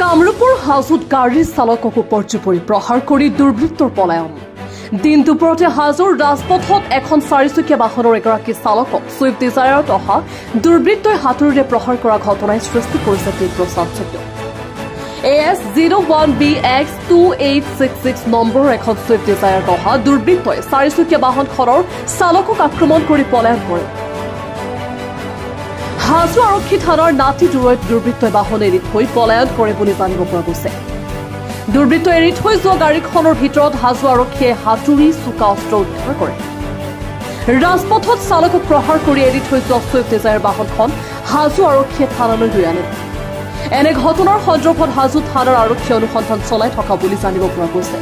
কামৰূপৰ হাজোত গাড়ীৰ চালকক উপৰ্যুপৰি প্ৰহাৰ কৰি দুৰ্বৃত্তৰ পলায়ন। দিন দুপৰতে হাজোৰ ৰাজপথত এখন চাৰিচকীয়া বাহনৰ এগৰাকী চালকক ছুইফ্ট ডিজায়াৰত অহা দুৰ্বৃত্তই হাতুৰিৰে প্ৰহাৰ কৰা ঘটনাই সৃষ্টি কৰিছে তীব্ৰ চাঞ্চল্য। AS01BX2866 নম্বৰৰ এখন ছুইফ্ট ডিজায়াৰত অহা দুৰ্বৃত্তই চাৰিচকীয়া বাহনখনৰ চালকক আক্ৰমণ কৰি পলায়ন কৰে। হাজো আৰক্ষী থানাৰ নাতি দূৰৈত দুৰ্বৃত্তই বাহন এৰি থৈ পলায়ন কৰে বুলি জানিব পৰা গৈছে। দুৰ্বৃত্তই এৰি থৈ যোৱা গাড়ীখনৰ ভিতৰত হাজো আৰক্ষীয়ে হাতুৰি চোকা অস্ত্ৰ উদ্ধাৰ কৰে। ৰাজপথত চালকক প্ৰহাৰ কৰি এৰি থৈ যোৱা ছুইফ্ট ডিজায়াৰ বাহনখন হাজো আৰক্ষীয়ে থানালৈ লৈ আনে। এনে ঘটনাৰ সন্দৰ্ভত হাজো থানাৰ আৰক্ষী অনুসন্ধান চলাই থকা বুলি জানিব পৰা গৈছে।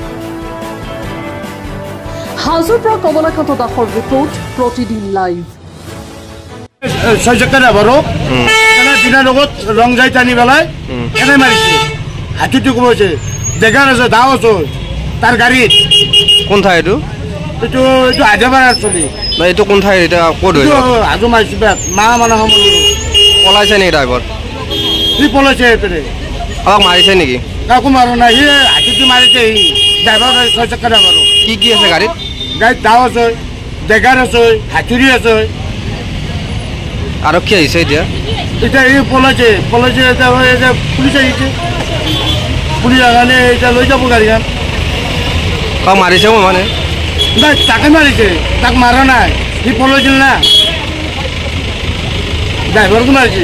হাজোৰ পৰা কমলাকান্ত দাসৰ ৰিপৰ্ট, প্ৰতিদিন লাইভ। ছয়চকীয়া ড্ৰাইভাৰক দিনৰ লগত ৰং যাই টানি পেলাই এনে মাৰিছে, হাতীটো কোবাইছে, জেগাৰ আছে দাও আছে তাৰ গাড়ীত। কোন ঠাই এইটো? এইটো হাজাৰপাৰা চলি এইটো কোন ঠাই? এতিয়া ক'ত হাজো মাৰিছে মা মানুহ পলাইছে নেকি ড্ৰাইভাৰ? সি পলাইছে এইপিনে। আমাক মাৰিছে নেকি? কাকো মাৰা নাই, সি হাতীটো মাৰিছে। সি ড্ৰাইভাৰ ছয়চকীয়া ড্ৰাইভাৰ। কি কি আছে গাড়ীত? গাড়ীত দাও আছে, জেগাৰ আছে, হাতুৰি আছে। আৰক্ষী আহিছে এতিয়া? এতিয়া এই পলাইছে এতিয়া পুলিচ আহিছে, পুলিচ কাৰণে এতিয়া লৈ যাব গাড়ীখন। কাক মাৰিছে মানে? নাই, তাকে মাৰিছে, তাক মাৰা নাই, সি পলাইছিল না, ড্ৰাইভাৰকো মাৰিছে।